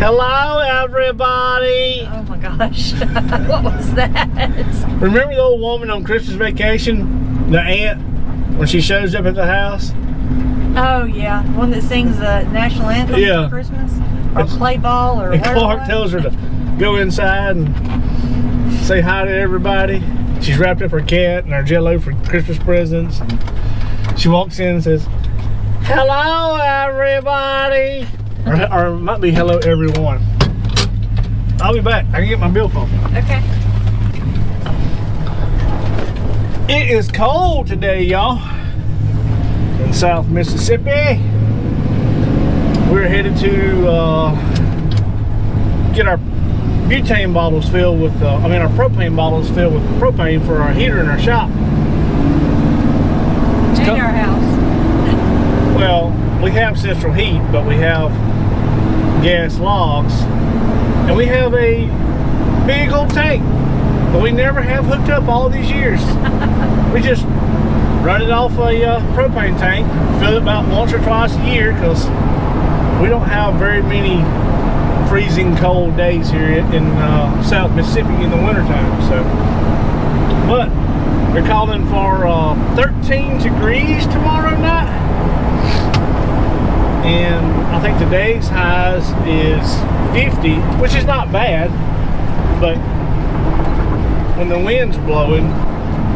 Hello, everybody. Oh my gosh. What was that? Remember the old woman on Christmas Vacation? The aunt, when she shows up at the house? Oh yeah, one that sings the national anthem for Christmas? Or play ball or and whatever. Clark tells her to go inside and say hi to everybody. She's wrapped up her cat and her Jell-O for Christmas presents. She walks in and says, hello, everybody. Or it might be hello, everyone. I'll be back. I can get my billfold. Okay. It is cold today, y'all, in South Mississippi. We're headed to get our butane bottles filled with, our propane bottles filled with propane for our heater in our shop. In our house. Well, we have central heat, but we have gas logs, and we have a big old tank, but we never have hooked up all these years. We just run it off a propane tank, fill it about once or twice a year, because we don't have very many freezing cold days here in South Mississippi in the wintertime. So, but they're calling for 13 degrees tomorrow night, and I think today's highs is 50, which is not bad, but when the wind's blowing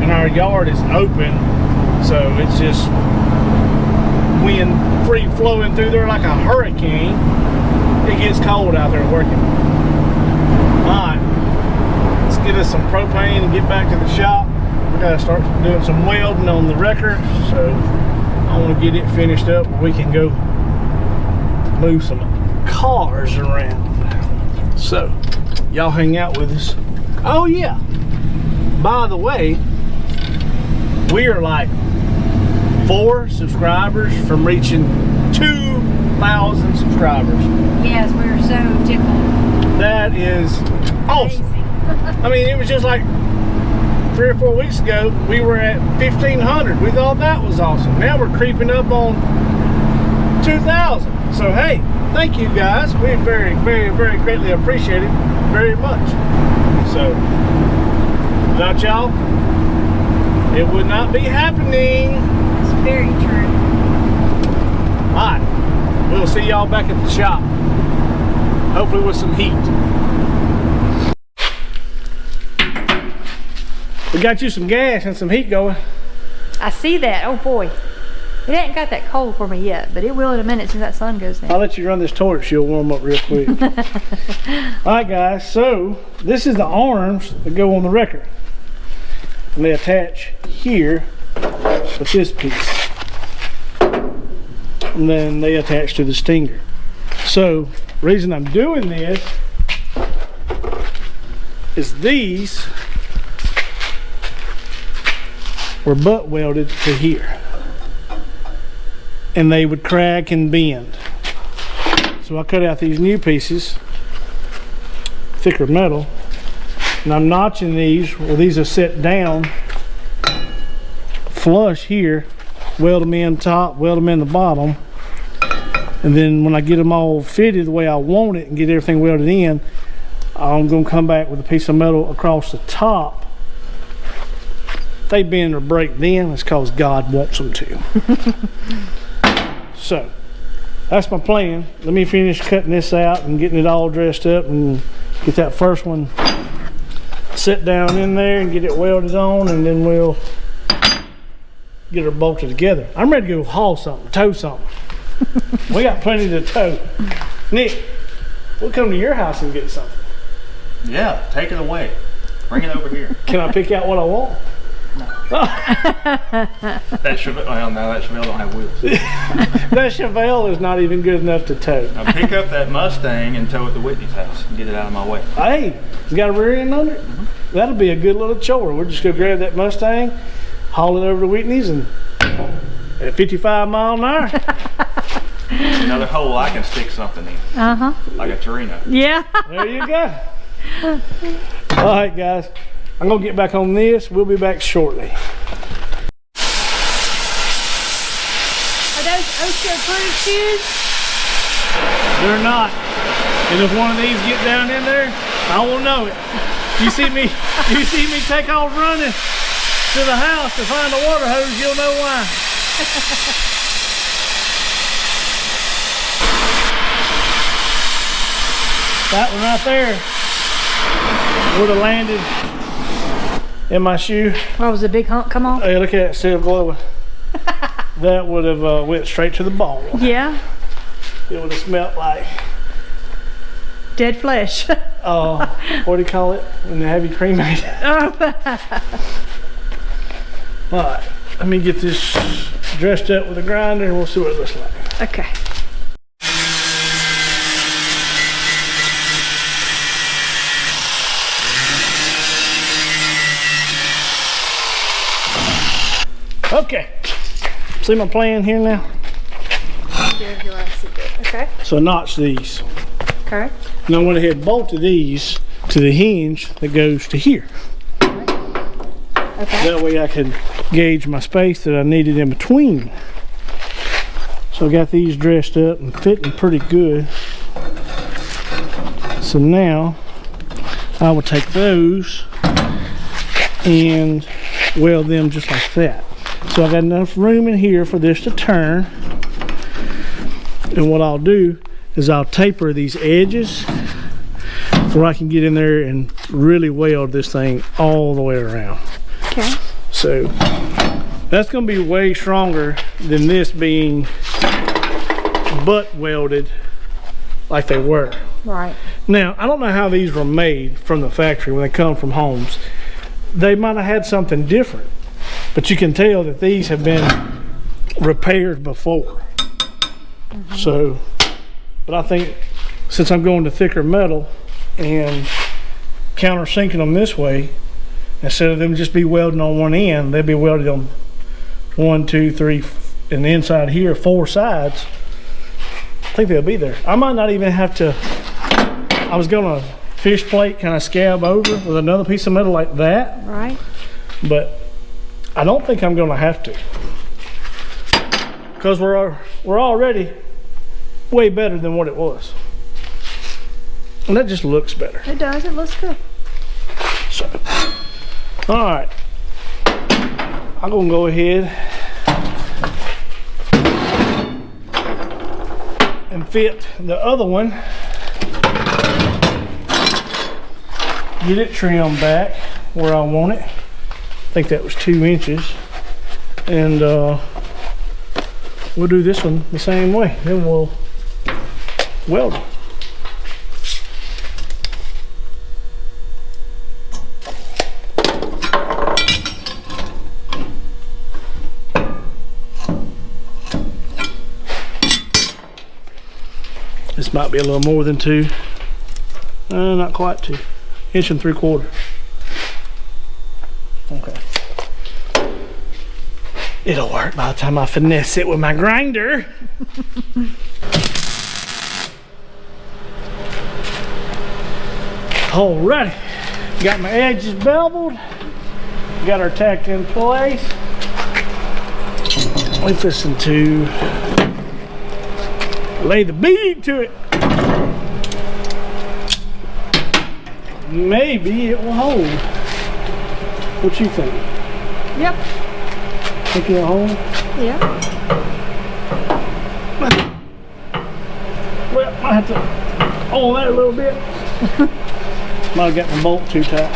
and our yard is open, so it's just wind free flowing through there like a hurricane, it gets cold out there working. Alright, let's get us some propane and get back to the shop. We gotta start doing some welding on the wrecker, so I want to get it finished up where we can go move some cars around. So y'all hang out with us. Oh yeah, by the way, we are like 4 subscribers from reaching 2,000 subscribers. Yes, we were so tickled. That is awesome. I mean, it was just like 3 or 4 weeks ago, we were at 1,500. We thought that was awesome. Now we're creeping up on 2,000. So hey, thank you guys. We very, very, very greatly appreciate it very much. So without y'all, it would not be happening. It's very true. Alright, we'll see y'all back at the shop. Hopefully with some heat. We got you some gas and some heat going. I see that. Oh boy. It ain't got that cold for me yet, but it will in a minute since that sun goes down. I'll let you run this torch, she'll warm up real quick. Alright guys, so this is the arms that go on the wrecker. And they attach here with this piece. And then they attach to the stinger. So, the reason I'm doing this is these were butt welded to here. And they would crack and bend. So I cut out these new pieces, thicker metal, and I'm notching these. Well, these are set down flush here, weld them in top, weld them in the bottom, and then when I get them all fitted the way I want it and get everything welded in, I'm going to come back with a piece of metal across the top. If they bend or break then, it's because God wants them to. So that's my plan. Let me finish cutting this out and getting it all dressed up and get that first one set down in there and get it welded on, and then we'll get her bolted together. I'm ready to go haul something, tow something. We got plenty to tow. Nick, we'll come to your house and get something. Yeah, take it away. Bring it over here. Can I pick out what I want? No. That Chevelle, well, no, that Chevelle don't have wheels. That Chevelle is not even good enough to tow. Now pick up that Mustang and tow it to Whitney's house and get it out of my way. Hey, it's got a rear end under it? That'll be a good little chore. We're just gonna grab that Mustang, haul it over to Whitney's, and at 55 miles an hour. Another hole I can stick something in. Like a Torino. Yeah. There you go. All right, guys. I'm gonna get back on this. We'll be back shortly. Are those OSHA approved shoes? They're not. And if one of these get down in there, I won't know it. You see me take off running to the house to find the water hose, you'll know why. That one right there would have landed in my shoe. What was the big hump come off? Hey, look at it, still glowing. That would have went straight to the ball. Yeah. It would have smelled like dead flesh. what do you call it when they have you cremated? Oh. All right, let me get this dressed up with a grinder and we'll see what it looks like. Okay. Okay, see my plan here now? Okay. So notch these. Okay. And I went ahead and bolted these to the hinge that goes to here. Okay. That way I can gauge my space that I needed in between. So I got these dressed up and fitting pretty good. So now I will take those and weld them just like that. So I got enough room in here for this to turn. And what I'll do is I'll taper these edges where I can get in there and really weld this thing all the way around. Okay. So that's going to be way stronger than this being butt welded like they were. Right. Now, I don't know how these were made from the factory when they come from homes. They might have had something different, but you can tell that these have been repaired before. So, but I think since I'm going to thicker metal and countersinking them this way, instead of them just be welding on one end, they'll be welded on 1, 2, 3, and the inside here, 4 sides. I think they'll be there. I might not even have to, I was gonna fish plate kind of scab over with another piece of metal like that. Right. But I don't think I'm gonna have to. Because we're already way better than what it was. And that just looks better. It does, it looks good. So, all right. I'm gonna go ahead and fit the other one. Get it trimmed back where I want it. I think that was 2 inches. And we'll do this one the same way. Then we'll weld it. This might be a little more than 2. Not quite 2. 1 3/4 inches. Okay. It'll work by the time I finesse it with my grinder. Alrighty. Got my edges beveled. Got her tacked in place. We fixing to lay the bead to it. Maybe it will hold. What you think? Yep. Think it'll hold? Yeah. Well, I have to hold that a little bit. Might have got my bolt too tight.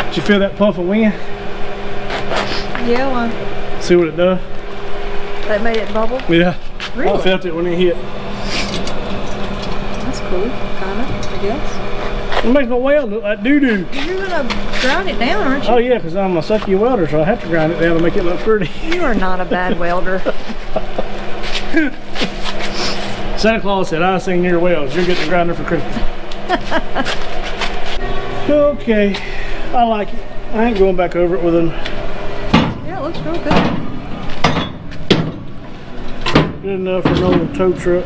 Did you feel that puff of wind? Yeah, well, See what it does? that made it bubble. Yeah. Really? I felt it when it hit. That's cool, kinda, I guess. It makes my weld look like doo-doo. You're gonna grind it down, aren't you? Oh yeah, because I'm a sucky welder, so I have to grind it down to make it look pretty. You are not a bad welder. Santa Claus said, "I seen your welds. You're getting a grinder for Christmas." Okay, I like it. I ain't going back over it with them. Yeah, it looks real good. Good enough for an old tow truck.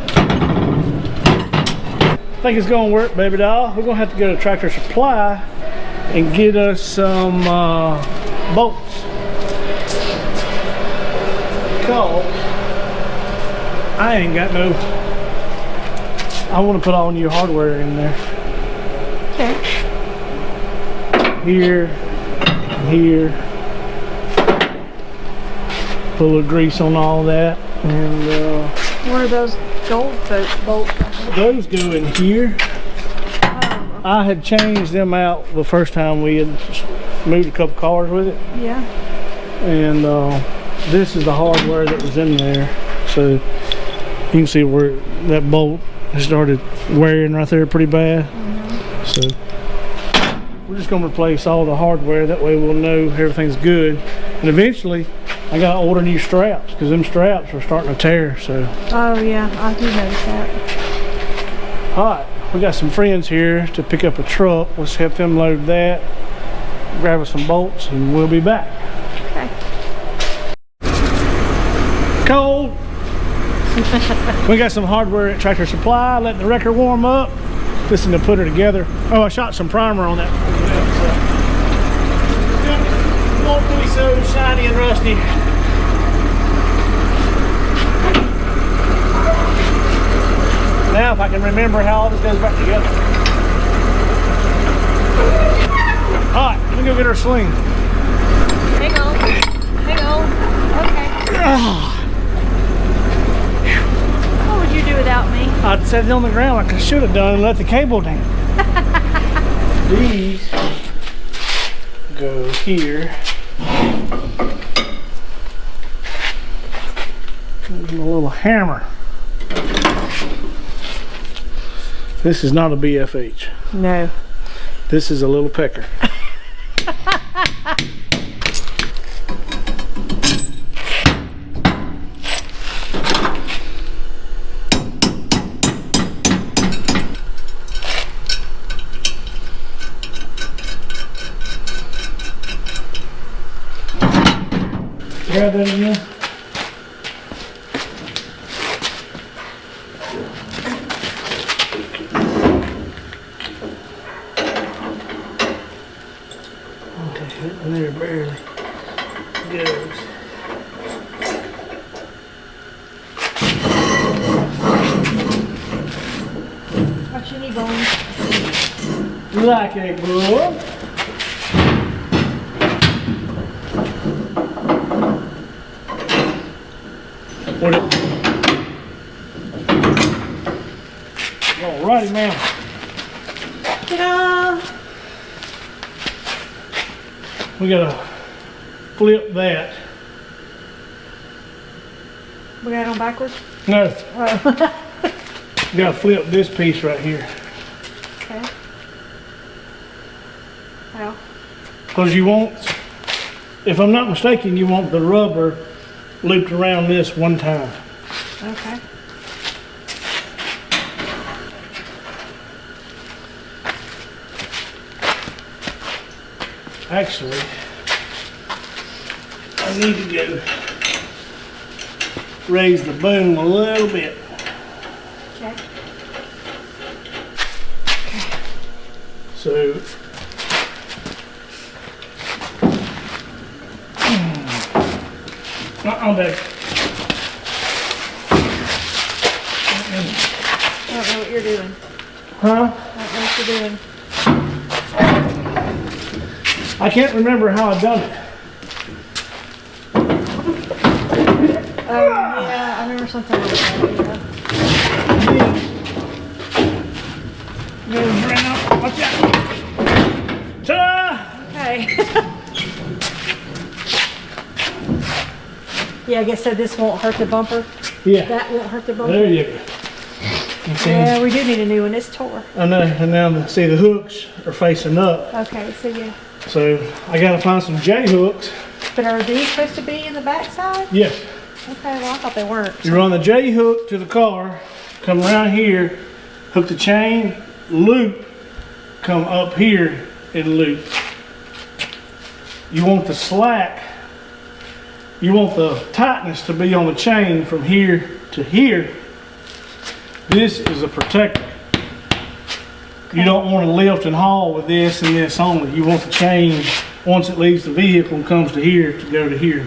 think it's gonna work, baby doll. We're gonna have to go to Tractor Supply and get us some bolts. Because I ain't got no, I want to put all new hardware in there. Okay. Here, here. Put a little grease on all that. And where are those gold bolts? those go in here. Oh. I had changed them out the first time we had moved a couple cars with it. Yeah. And this is the hardware that was in there. So you can see where that bolt has started wearing right there pretty bad. So we're just going to replace all the hardware. That way we'll know everything's good. And eventually I got to order new straps because them straps are starting to tear. So. Oh yeah, I do notice that. All right, we got some friends here to pick up a truck. Let's help them load that. Grab us some bolts and we'll be back. Okay. Cold. We got some hardware at Tractor Supply. Letting the wrecker warm up. Listen to put her together. Oh, I shot some primer on that. Won't be so shiny and rusty. Now, if I can remember how all this goes back together. All right, let me go get her sling. Hang on. Hang on. Okay. What would you do without me? I'd set it on the ground like I should have done and let the cable down. These go here. There's a little hammer. This is not a BFH. No. This is a little pecker. Grab that again. And there barely goes. What you need, Bones? Like a book. Alrighty, ma'am. Ta-da! We gotta flip that. We got it on backwards? No, Oh. we gotta flip this piece right here. Okay. How? Because you want, if I'm not mistaken, you want the rubber looped around this one time. Okay. Actually, I need to go raise the boom a little bit. Okay. So, I'm back. I don't know what you're doing. Huh? I don't know what you're doing. I can't remember how I've done it. Yeah, I remember something like that. Yeah. Goes right out. Watch out. Ta-da! Okay. Yeah, I guess so this won't hurt the bumper. Yeah. That won't hurt the bumper. There you go. You see? Yeah, we do need a new one. It's tore. I know. And now see the hooks are facing up. Okay, so yeah. So I got to find some J hooks. But are these supposed to be in the back side? Yes. Okay, well I thought they weren't. You run the J hook to the car, come around here, hook the chain, loop, come up here and loop. You want the slack, you want the tightness to be on the chain from here to here. This is a protector. You don't want to lift and haul with this and this only. You want to change once it leaves the vehicle and comes to here to go to here.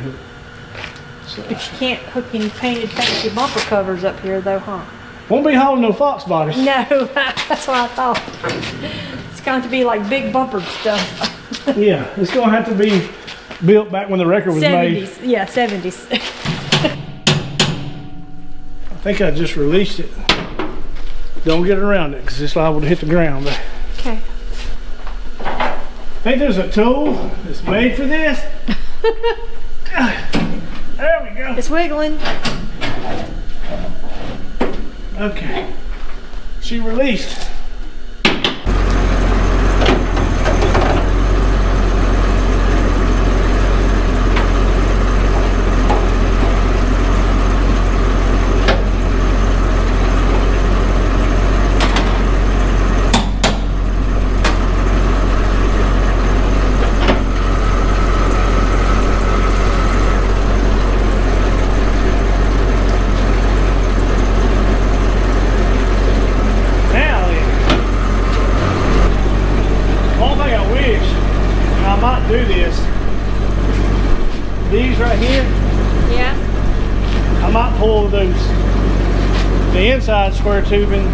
So. But you can't hook any painted fancy bumper covers up here though, huh? Won't be hauling no Fox bodies. No, that's what I thought. It's going to be like big bumper stuff. Yeah, it's going to have to be built back when the record was 70s. made. Yeah, 70s. I think I just released it. Don't get around it because it's liable to hit the ground. Okay. I think there's a tool that's made for this. There we go. It's wiggling. Okay. She released. Do this. These right here. Yeah. I might pull the inside square tubing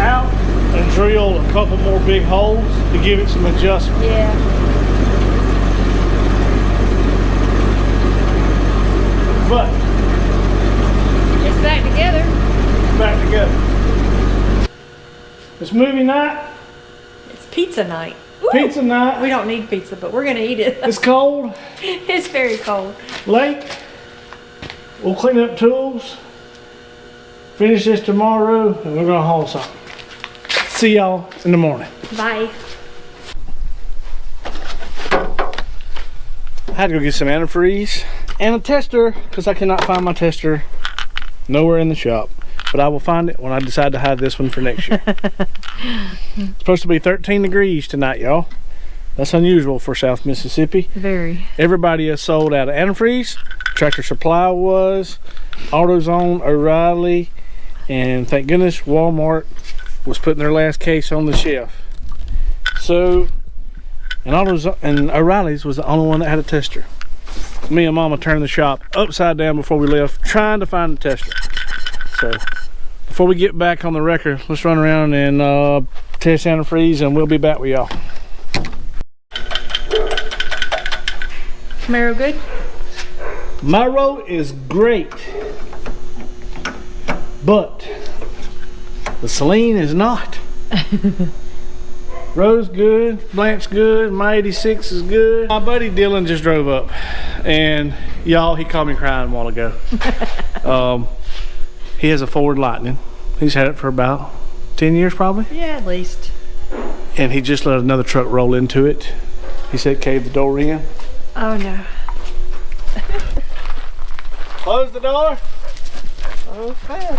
out and drill a couple more big holes to give it some adjustment. Yeah. But it's back together. It's back together. It's movie night. It's pizza night. Pizza night. We don't need pizza, but we're gonna eat it. It's cold. It's very cold. Late. We'll clean up tools. Finish this tomorrow, and we're gonna haul something. See y'all in the morning. Bye. I had to go get some antifreeze and a tester because I cannot find my tester nowhere in the shop. But I will find it when I decide to hide this one for next year. It's supposed to be 13 degrees tonight, y'all. That's unusual for South Mississippi. Very. Everybody is sold out of antifreeze. Tractor Supply was, AutoZone, O'Reilly, and thank goodness Walmart was putting their last case on the shelf. So, and O'Reilly's was the only one that had a tester. Me and Mama turned the shop upside down before we left, trying to find a tester. So, before we get back on the record, let's run around and test antifreeze, and we'll be back with y'all. Camaro good? My road is great, but the Celine is not. Road's good, Blanche's good, my 86 is good. My buddy Dylan just drove up, and y'all, he called me crying a while ago. He has a Ford Lightning. He's had it for about 10 years probably. Yeah, at least. And he just let another truck roll into it. He said cave the door in. Oh no. Close the door. Okay.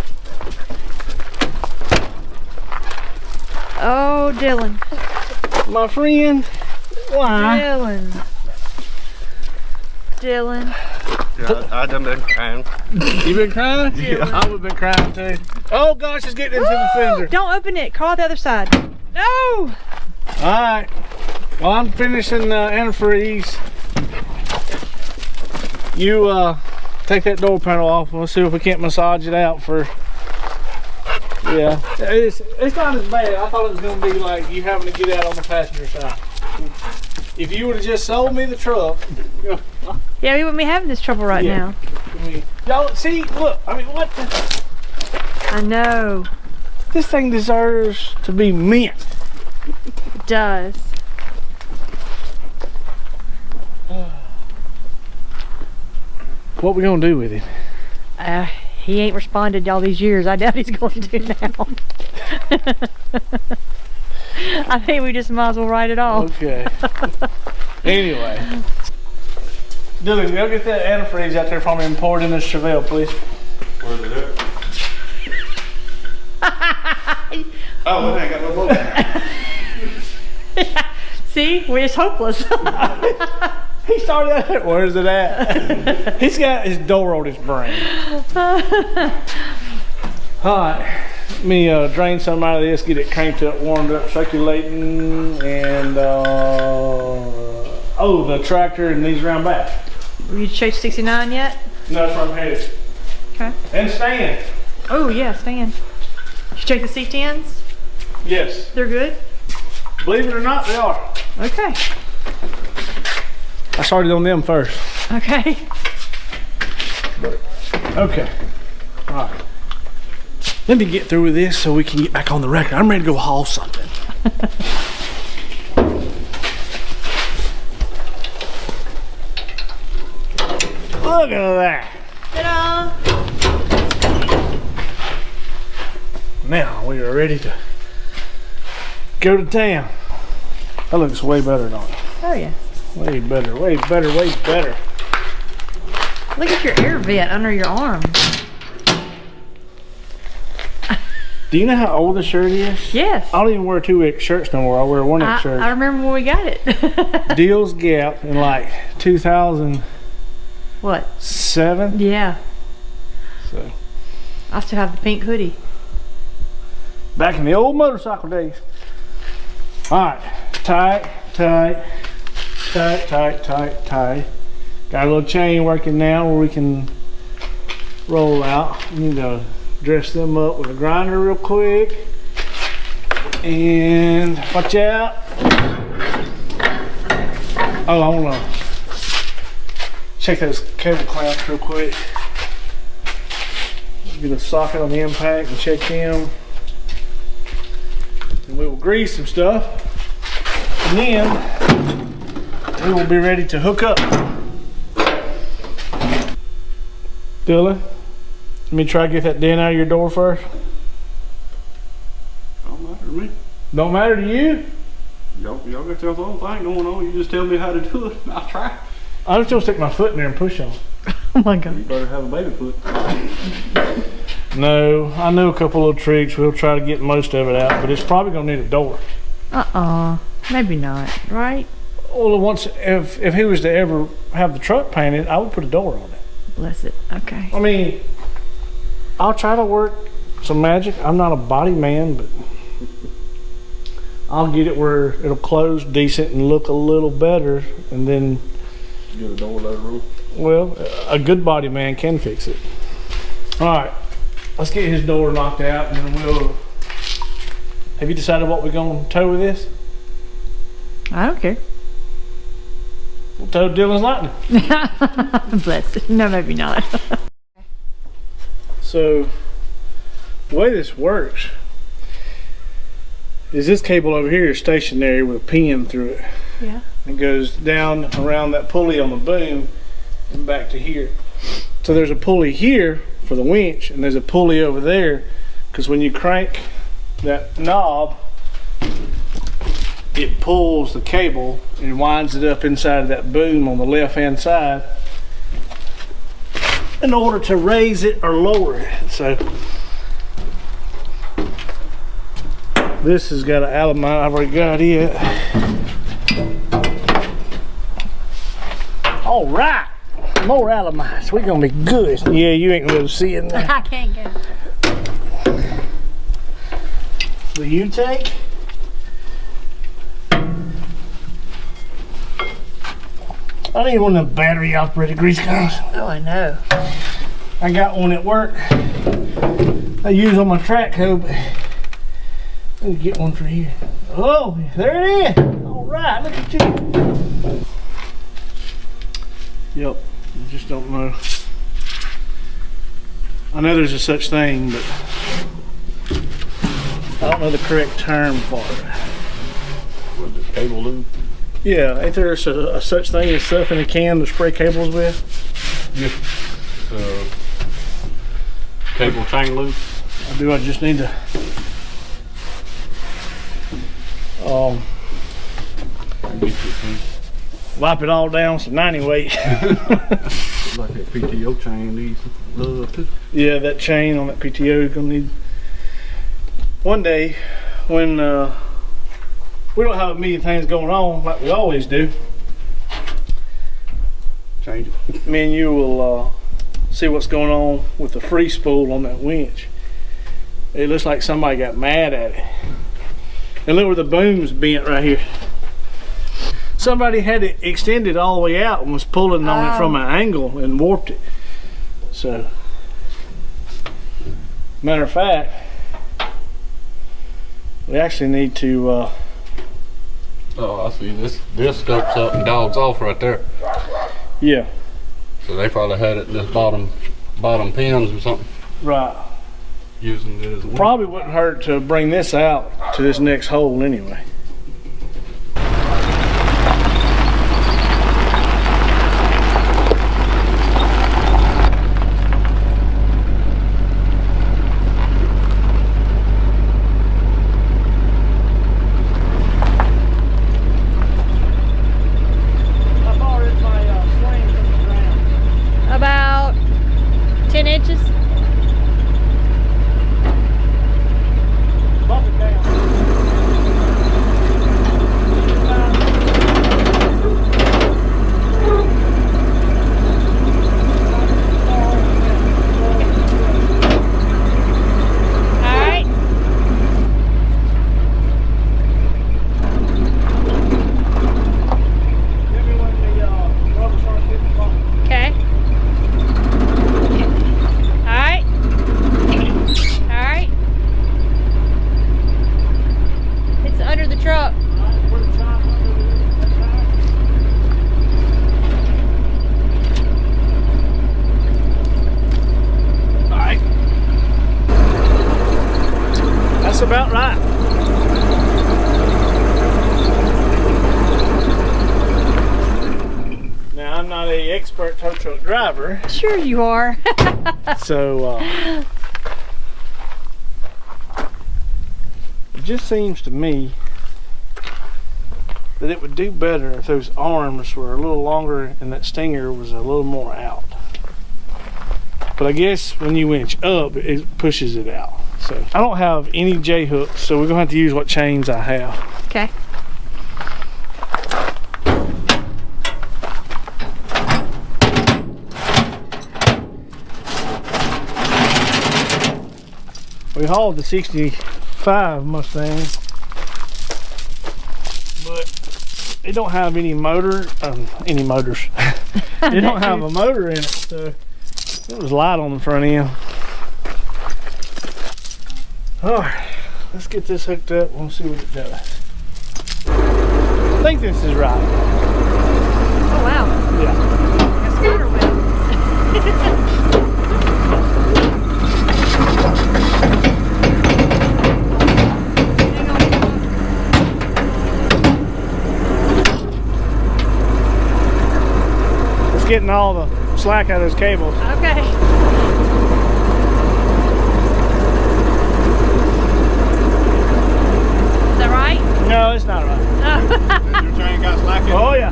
Oh, Dylan. My friend. Why? Dylan. Yeah, I done been crying. You been crying? Yeah. I would've been crying too. Oh gosh, it's getting into the fender. Don't open it. Crawl out the other side. No! Alright. Well, I'm finishing antifreeze. You take that door panel off and we'll see if we can't massage it out for. Yeah, it's not as bad. I thought it was going to be like you having to get out on the passenger side. If you would have just sold me the truck. Yeah, we wouldn't be having this trouble right now. Y'all, see, look, I mean, what the? I know. This thing deserves to be mint. It does. What we going to do with him? He ain't responded all these years. I doubt he's going to now. I think we just might as well write it off. Okay. Anyway. Dylan, go get that antifreeze out there for me and pour it in this Chevelle, please. Where's it at? Oh, it ain't got no boat. See, we're just hopeless. He started at, where's it at? He's got his door on his brain. Alright, Let me drain some out of this, get it cranked up, warmed up, circulating, and oh, the tractor and these round back. Will you chase 69 yet? No, that's where I'm headed. Okay. And stand. Oh yeah, stand. Did you check the C10s? Yes. They're good? Believe it or not, they are. Okay. I started on them first. Okay. Okay. All right. Let me get through with this so we can get back on the record. I'm ready to go haul something. Look at that. Ta-da! Now we are ready to go to town. That looks way better, don't it? Oh yeah. Way better, way better, way better. Look at your air vent under your arm. Do you know how old the shirt is? Yes. I don't even wear 2X shirts no more. I wear 1X shirts. I remember when we got it. Deals Gap in like 2007. What? Yeah. So. I still have the pink hoodie. Back in the old motorcycle days. All right, tight, tight, tight, tight, tight, tight. Got a little chain working now where we can roll out. You need to dress them up with a grinder real quick. And watch out. Oh, I want to check those cable clamps real quick. Get a socket on the impact and check them. And we will grease some stuff. And then we will be ready to hook up. Dylan, let me try to get that dent out of your door first. Don't matter to me. Don't matter to you? Y'all got y'all's own thing going on. You just tell me how to do it. I'll try. I'm just gonna stick my foot in there and push on it. Oh my God. You better have a baby foot. No, I know a couple little tricks. We'll try to get most of it out, but it's probably gonna need a door. Maybe not, right? Well, once if he was to ever have the truck painted, I would put a door on it. Bless it. Okay. I mean, I'll try to work some magic. I'm not a body man, but I'll get it where it'll close decent and look a little better, and then Get a door load rule. well, a good body man can fix it. All right, let's get his door knocked out, and then we'll. Have you decided what we're gonna tow with this? I don't care. We'll tow Dylan's Lightning. Bless it. No, maybe not. So the way this works is this cable over here is stationary with a pin through it. Yeah. It goes down around that pulley on the boom and back to here. So there's a pulley here for the winch, and there's a pulley over there because when you crank that knob, it pulls the cable and winds it up inside of that boom on the left hand side in order to raise it or lower it. So this has got an Alabama, I've already got it. All right, more Alamites. We're gonna be good. Yeah, you ain't gonna see it now. I can't go. Will you take? I need one of the battery operated grease guns. Oh, I know. I got one at work. I use on my track hoe, but let me get one for here. Oh, there it is. All right, look at you. Yep, I just don't know. I know there's a such thing, but I don't know the correct term for it. What is it, cable loop? Yeah, ain't there a such thing as stuff in a can to spray cables with? Just cable chain loop. I just need to wipe it all down some 90 weight. Like that PTO chain needs love too. Yeah, that chain on that PTO is gonna need. One day when we don't have a million things going on like we always do, Change it. me and you will see what's going on with the free spool on that winch. It looks like somebody got mad at it. And look where the boom's bent right here. Somebody had it extended all the way out and was pulling on it from an angle and warped it. So, matter of fact, we actually need to oh, I see. This scopes up and dogs off right there. yeah. So they probably had it in this bottom pins or something. Right. Using it as a Probably wouldn't hurt to bring this out to this next hole anyway. About 10 inches. That's about right. Now, I'm not an expert tow truck driver. Sure you are. So, it just seems to me that it would do better if those arms were a little longer and that stinger was a little more out. But I guess when you winch up, it pushes it out. So I don't have any J hooks, so we're gonna have to use what chains I have. Okay. We hauled the 65 Mustang, but it don't have any motors. It don't have a motor in it, so it was light on the front end. All right, let's get this hooked up. We'll see what it does. I think this is right. Oh wow. Yeah. Like a spider web. It's getting all the slack out of those cables. Okay. Is that right? No, it's not right. Your chain got slack in it? Oh yeah.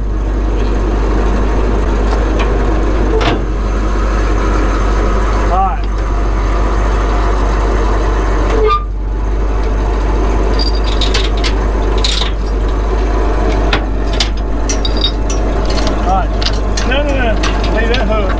All right. All right. No. Leave that hook.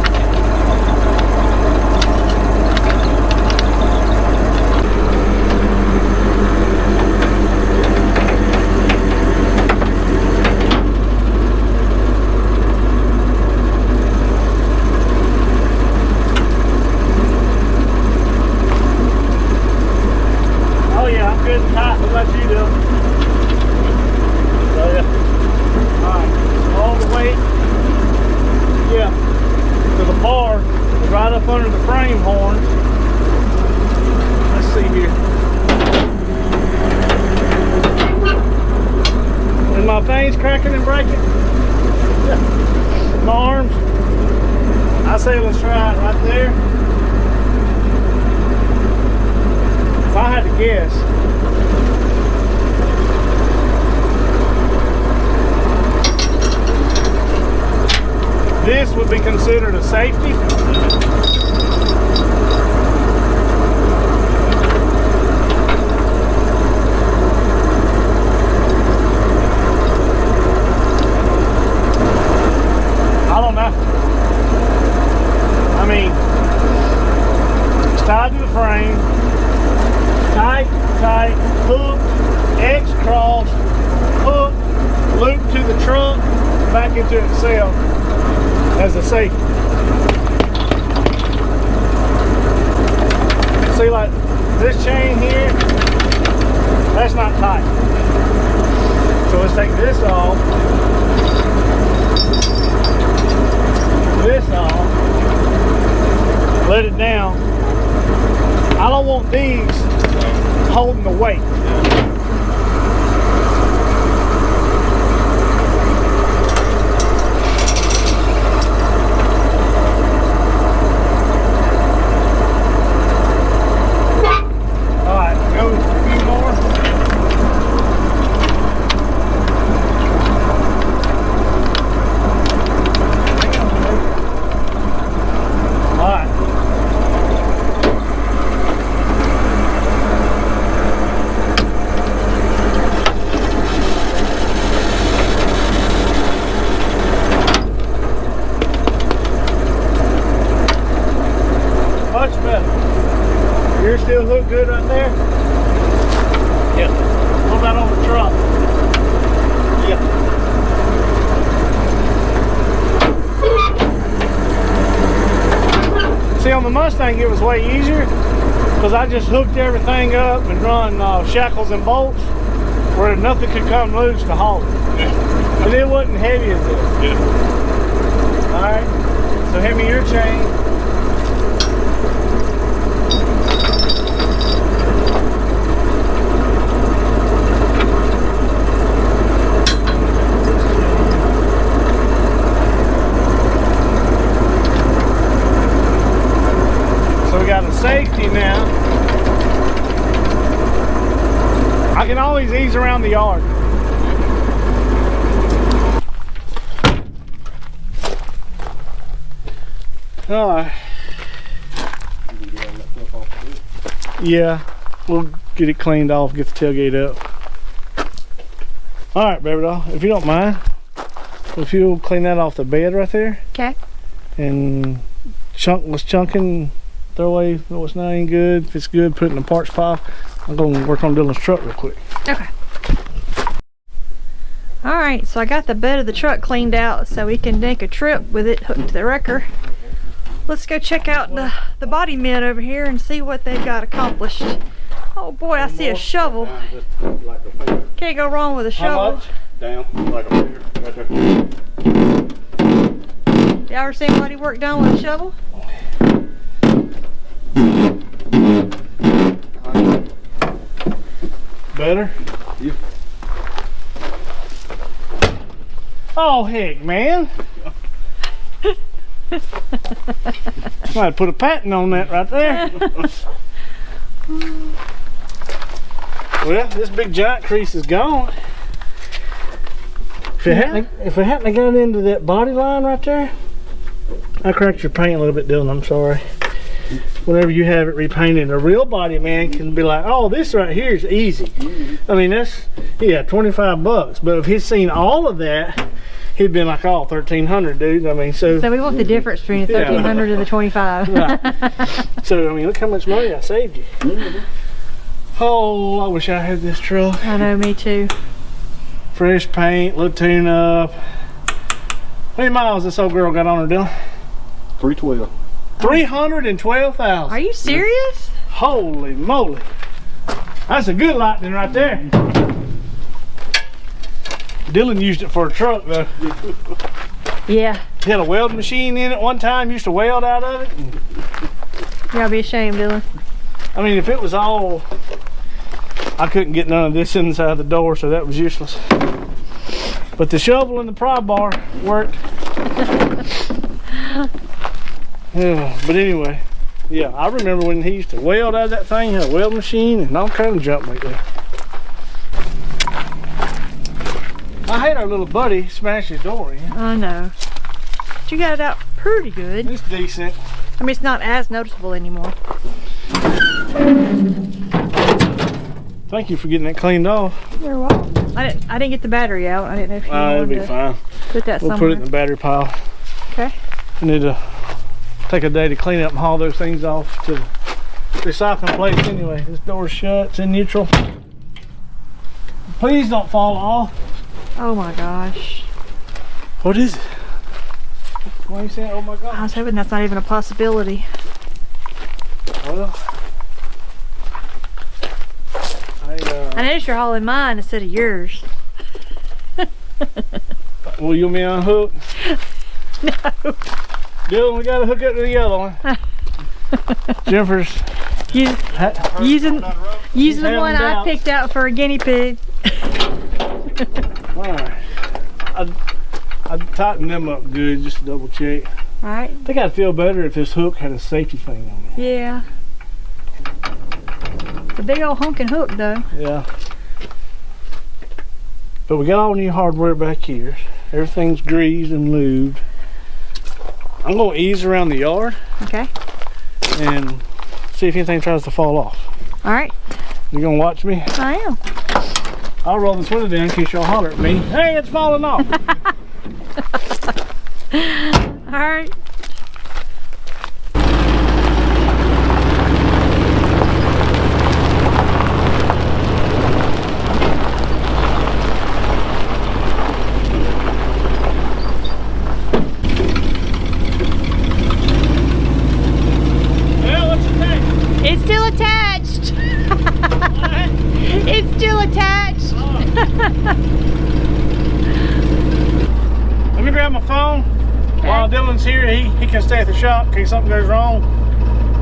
Oh yeah, I'm good and tight. What about you, Dylan? Oh yeah. Alright, all the way, yeah, to the bar, right up under the frame horn. Let's see here. And my thing's cracking and breaking. Yeah. My arms. I say let's try it right there. If I had to guess, this would be considered a safety. I don't know. I mean, it's tied to the frame. back into itself as a safety. See, like this chain here, that's not tight. So let's take this off. This off. Let it down. I don't want these holding the weight. Yours still hook good right there? Yeah. What about on the truck? Yeah. See, on the Mustang it was way easier because I just hooked everything up and run shackles and bolts where nothing could come loose to hold it. Yeah. And it wasn't heavy as this. Yeah. Alright, so hand me your chain. We got a safety now. I can always ease around the yard. Alright. Yeah, we'll get it cleaned off, get the tailgate up. Alright, baby doll, if you don't mind, if you'll clean that off the bed right there. Okay. And let's chunking. Throw away what's not any good. If it's good, put it in the parts pile. I'm going to work on Dylan's truck real quick. Okay. Alright, so I got the bed of the truck cleaned out so we can make a trip with it hooked to the wrecker. Let's go check out the body men over here and see what they've got accomplished. Oh boy, I see a shovel. Can't go wrong with a shovel. How much? Down, like a finger, right there. You ever seen anybody work down with a shovel? Better? Yeah. Oh heck, man. Might put a patent on that right there. Well, this big giant crease is gone. If it hadn't got into that body line right there, I cracked your paint a little bit, Dylan, I'm sorry. Whenever you have it repainted, a real body man can be like, oh, this right here is easy. I mean, that's, yeah, 25 bucks. But if he'd seen all of that, he'd been like, oh, 1,300, dude. I mean, so we want the difference between the 1,300 and the 25. Right. So, I mean, look how much money I saved you. Oh, I wish I had this truck. I know, me too. Fresh paint, little tune up. How many miles this old girl got on her, Dylan? 312. 312,000. Are you serious? Holy moly. That's a good Lightning right there. Dylan used it for a truck though. Yeah. He had a welding machine in it one time, used to weld out of it. You gotta be ashamed, Dylan. I mean, if it was all, I couldn't get none of this inside the door, so that was useless. But the shovel and the pry bar worked. But anyway, yeah, I remember when he used to weld out of that thing, had a weld machine and all kind of junk like that. I had our little buddy smash his door in. I know. But you got it out pretty good. It's decent. I mean, it's not as noticeable anymore. Thank you for getting that cleaned off. You're welcome. I didn't get the battery out. I didn't know if you It'll wanted be to fine. put that We'll somewhere. put it in the battery pile. Okay. I need to take a day to clean up and haul those things off to the recycling place anyway. This door's shut, it's in neutral. Please don't fall off. Oh my gosh. What is it? Why are you saying, oh my I God? was hoping that's not even a possibility. Well, I noticed you're hauling mine instead of yours. well, you want me to unhook? No. Dylan, we gotta hook up to the other one. Jennifer's Using the one I down. picked out for a guinea pig. Alright. I'd tighten them up good just to double check. Alright. I think I'd feel better if this hook had a safety thing on it. Yeah. It's a big old honking hook though. Yeah. But we got all new hardware back here. Everything's greased and lubed. I'm gonna ease around the yard. Okay. And see if anything tries to fall off. Alright. You gonna watch me? I am. I'll roll this window down in case y'all holler at me. Hey, it's falling off. Alright. Yeah, what's the thing? It's still attached. It's still attached. Let me grab my phone. While Dylan's here, he can stay at the shop in case something goes wrong.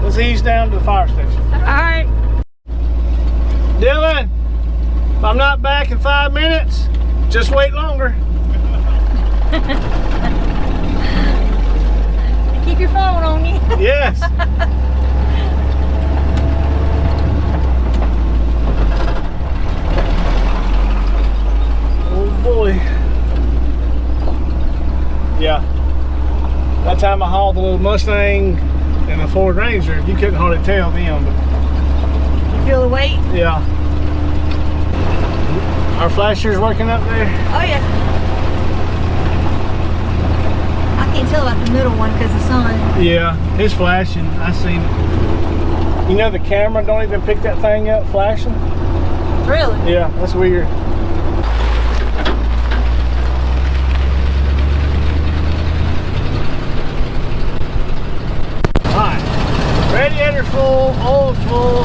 Let's ease down to the fire station. Alright. Dylan, if I'm not back in 5 minutes, just wait longer. Keep your phone on you. Yes. Oh boy. Yeah. That time I hauled the little Mustang and the Ford Ranger, you couldn't hardly tell them, but You feel the weight? yeah. Our flasher's working up there. Oh yeah. I can't tell about the middle one because the sun. Yeah, it's flashing. I seen it. You know the camera don't even pick that thing up flashing? Really? Yeah, that's weird. Alright. Radiator's full, oil's full,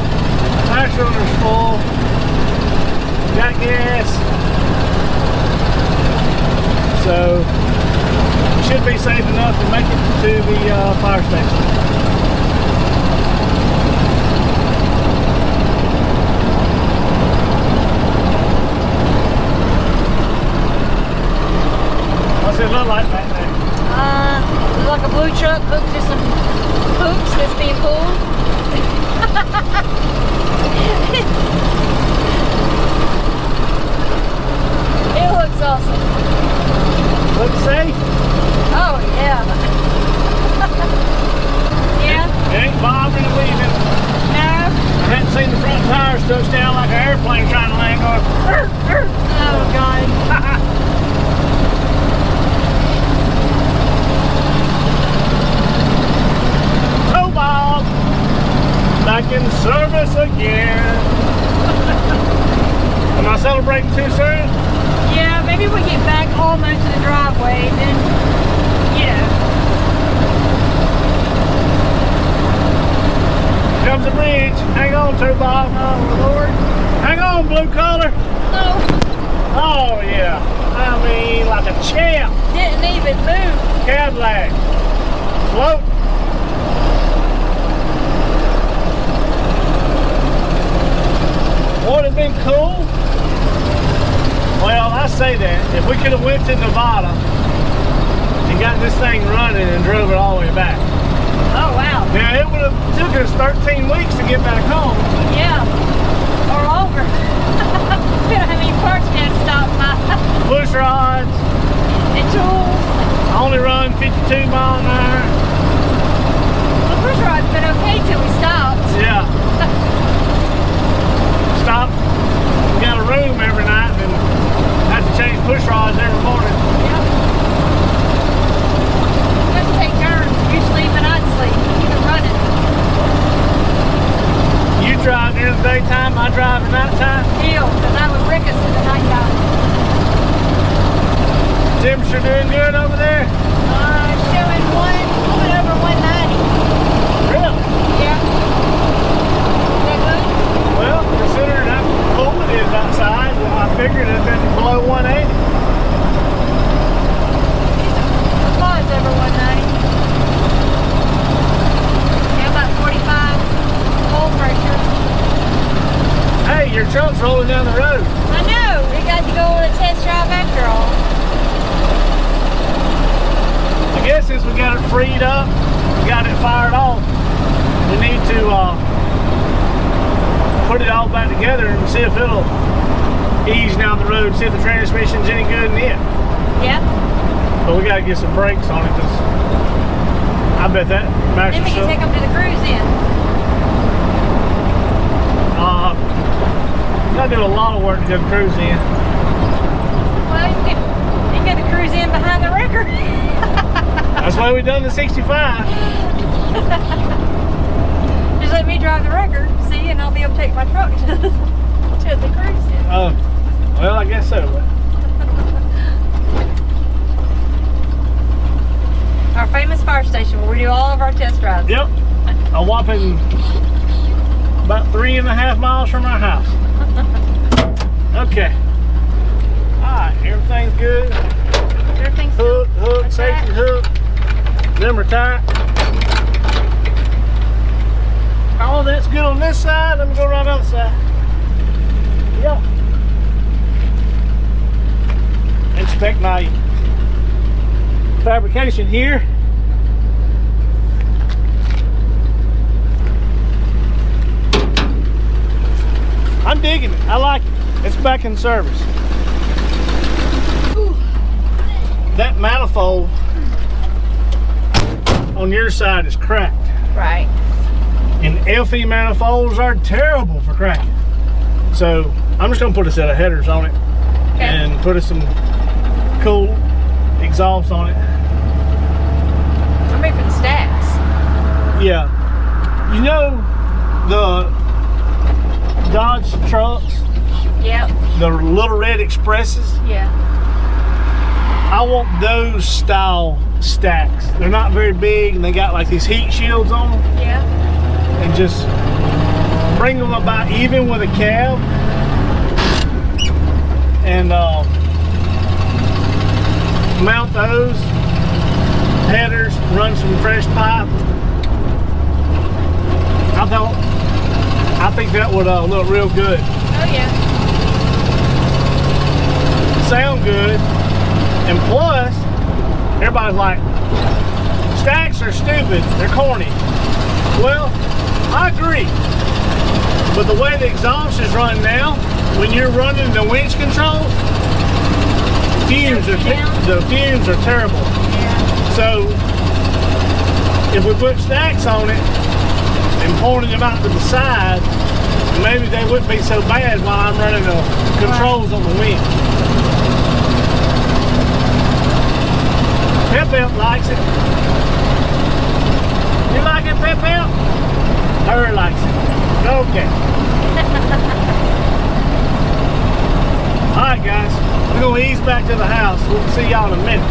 flash cylinder's full. Got gas. So should be safe enough to make it to the fire station. What's it look like back there? It's like a blue truck hooked to some hooks that's being pulled. It looks awesome. Looks safe? Oh yeah. Yeah. It ain't bobbing and weaving. No. I hadn't seen the front tires touch down like an airplane trying to land on. Oh God. Tow Bob! Back in service again. Am I celebrating too soon? Yeah, maybe we get back almost to the driveway, then, you know. Comes the bridge. Hang on, Tow Bob. Oh Lord. Hang on, blue collar. No. Oh yeah. I mean, like a champ. Didn't even move. Cadillac. Float. Would have been cool. Well, I say that. If we could have went to Nevada and got this thing running and drove it all the way back. Oh wow. Now, it would have took us 13 weeks to get back home. Yeah. Or over. We don't have any parts we had to stop by. Push rods. And tools. Only run 52 mile an hour. The push rod's been okay till we stopped. Yeah. Stop. We got a room every night and have to change push rods every morning. Yep. We have to take turns. You sleep and I sleep. Keep it running. You drive during the daytime, I drive at nighttime. Deal. Because I'm with Rickus in the nighttime. Temperature doing good over there? Showing a little bit over 190. Really? Yeah. Is that good? Well, considering how cold it is outside, I figured it's been below 180. Mine's over 190. Yeah, about 45 oil pressure. Hey, your truck's rolling down the road. I know. We got to go on a test drive after all. I guess since we got it freed up, we got it fired off, we need to put it all back together and see if it'll ease down the road, see if the transmission's any good in it. Yeah. But we got to get some brakes on it because I bet that Then we can take them to the cruise in. Gotta do a lot of work to go cruise in. Well, you can the cruise in behind the wrecker. That's why we done the 65. Just let me drive the wrecker, see, and I'll be able to take my truck to the cruise in. Oh, well, I guess so. Our famous fire station where we do all of our test drives. Yep, a whopping about 3.5 miles from our house. Okay. Alright, everything's good. Everything's Hook, Like safety that. hook. Them are tight. All that's good on this side. Let me go around the other side. Yep. Inspect my fabrication here. I'm digging it. I like it. It's back in service. That manifold on your side is cracked. Right. And FE manifolds are terrible for cracking. So I'm just gonna put a set of headers on it and put some cool exhaust on it. I'm ready for the stacks. Yeah. You know the Dodge trucks, Yep. the little red Expresses? Yeah. I want those style stacks. They're not very big and they got like these heat shields on them. Yeah. And just bring them about even with a cab and mount those headers, run some fresh pipe. I think that would look real good. Oh yeah. Sound good, and plus everybody's like, stacks are stupid, they're corny. Well, I agree, but the way the exhaust is run now, when you're running the winch controls, the fumes are terrible. Yeah. So if we put stacks on it and pointing them out to the side, maybe they wouldn't be so bad while I'm running the controls on the winch. Pep likes it. You like it, Pep? Her likes it. Okay. Alright guys, we're going to ease back to the house. We'll see y'all in a minute.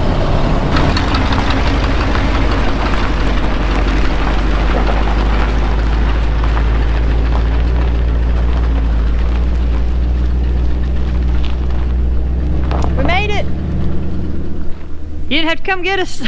We made it. You didn't have to come get us.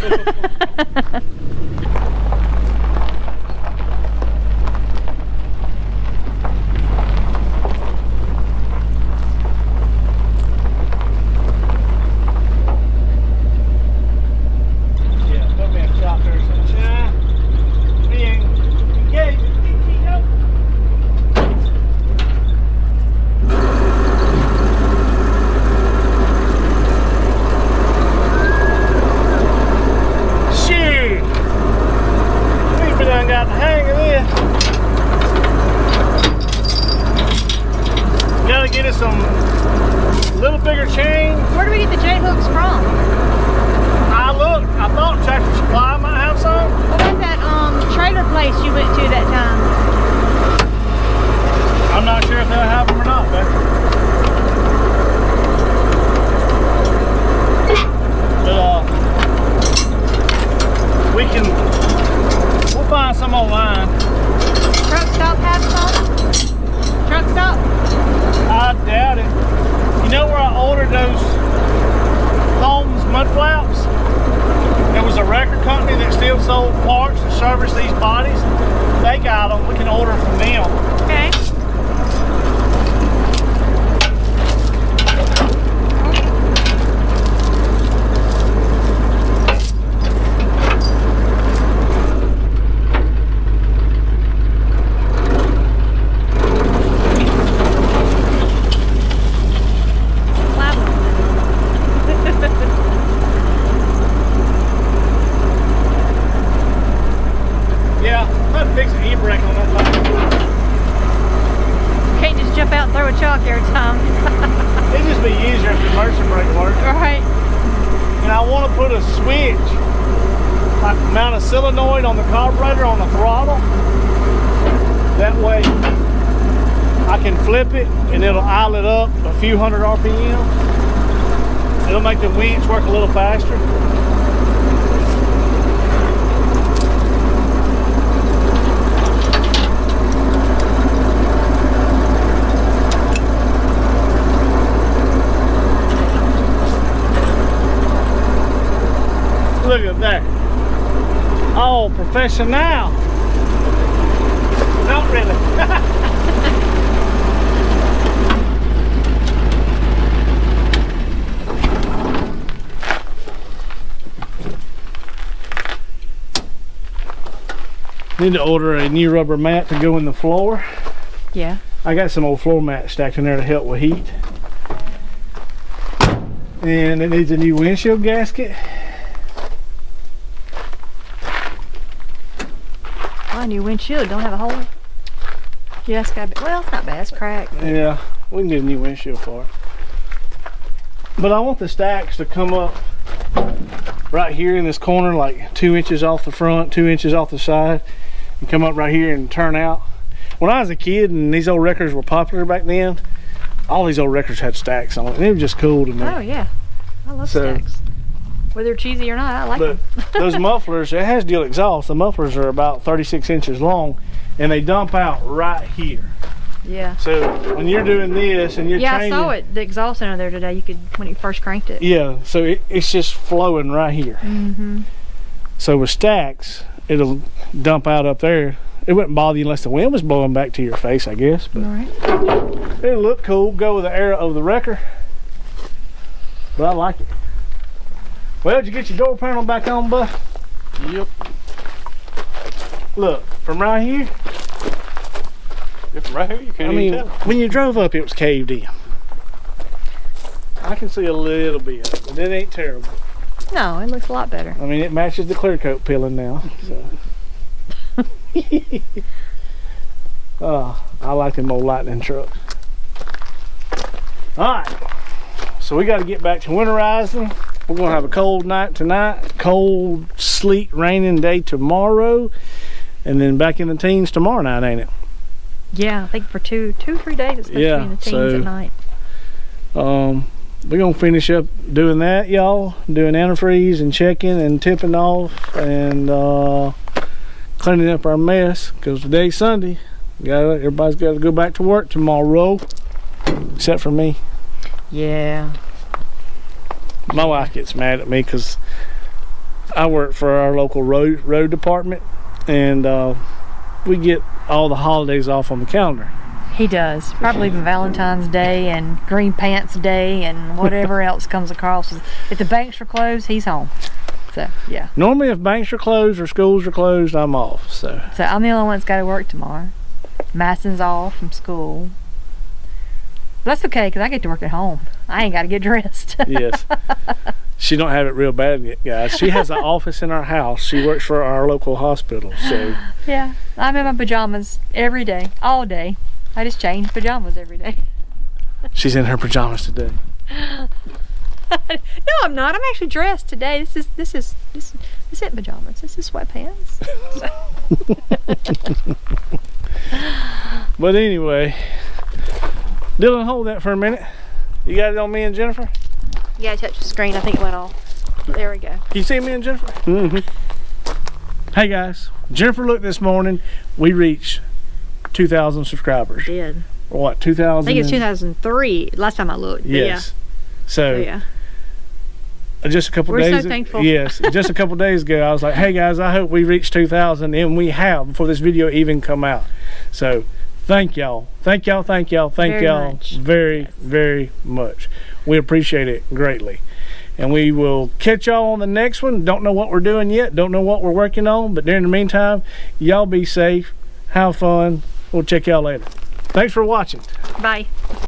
service these bodies, they got them. We can order from them. Okay. Yeah, I'm about to fix an e-brake on that bike. Can't just jump out and throw a chalk every time. It'd just be easier if the immersion brake worked. Right. And I want to put a switch, like mount a solenoid on the carburetor on the throttle. That way I can flip it and it'll idle it up a few hundred RPM. It'll make the winch work a little faster. Look at that. Oh, professional. Not really. Need to order a new rubber mat to go in the floor. Yeah. I got some old floor mats stacked in there to help with heat. And it needs a new windshield gasket. My new windshield don't have a hole. Yeah, it's got. Well, it's not bad. It's cracked. Yeah, we can get a new windshield for it. But I want the stacks to come up right here in this corner, like 2 inches off the front, 2 inches off the side, and come up right here and turn out. When I was a kid and these old records were popular back then, all these old records had stacks on it, and it was just cool to me. Oh yeah, I love stacks. Whether cheesy or not, I like them. Those mufflers, it has dual exhaust. The mufflers are about 36 inches long, and they dump out right here. Yeah. So when you're doing this and you're changing, I saw it. The exhaust under there today. You could when you first cranked it. Yeah. So it's just flowing right here. Mm-hmm. So with stacks, it'll dump out up there. It wouldn't bother you unless the wind was blowing back to your face, I guess. But all right. It'll look cool. Go with the era of the wrecker. But I like it. Well, did you get your door panel back on, bud? Yep. Look, from right here. Yeah, from right here, you can't I even mean, tell. when you drove up, it was caved in. I can see a little bit, but it ain't terrible. No, it looks a lot better. I mean, it matches the clear coat peeling now. So. Oh, I like them old Lightning trucks. All right, so we got to get back to winterizing. We're gonna have a cold night tonight, cold, sleet, raining day tomorrow, and then back in the teens tomorrow night, ain't it? Yeah, I think for 3 days it's supposed to be in the teens at night. We're gonna finish up doing that, y'all. Doing antifreeze and checking and tipping off and cleaning up our mess, because today's Sunday. Everybody's got to go back to work tomorrow, except for me. Yeah. My wife gets mad at me because I work for our local road department, and we get all the holidays off on the calendar. He does. Probably even Valentine's Day and Green Pants Day and whatever else comes across. If the banks are closed, he's home. So, yeah. Normally, if banks are closed or schools are closed, I'm off. So I'm the only one that's got to work tomorrow. Madison's off from school. But that's okay, because I get to work at home. I ain't got to get dressed. Yes. She don't have it real bad yet, guys. She has an office in our house. She works for our local hospital. So yeah, I'm in my pajamas every day, all day. I just change pajamas every day. she's in her pajamas today. No, I'm not. I'm actually dressed today. This isn't pajamas. This is sweatpants. But anyway, Dylan, hold that for a minute. You got it on me and Jennifer? You gotta touch the screen. I think it went off. There we go. Can you see me and Jennifer? Mm-hmm. Hey guys, Jennifer looked this morning. We reached 2,000 subscribers. We did. What, 2,000? I think it's 2003. Last time I looked. Yes. Yeah. So yeah. just a couple We're days. so thankful. Yes, just a couple days ago, I was like, "Hey guys, I hope we reach 2,000," and we have before this video even come out. So, thank y'all, thank y'all, thank y'all, thank Very y'all much. very, very much. We appreciate it greatly, and we will catch y'all on the next one. Don't know what we're doing yet. Don't know what we're working on, but during the meantime, y'all be safe, have fun. We'll check y'all later. Thanks for watching. Bye.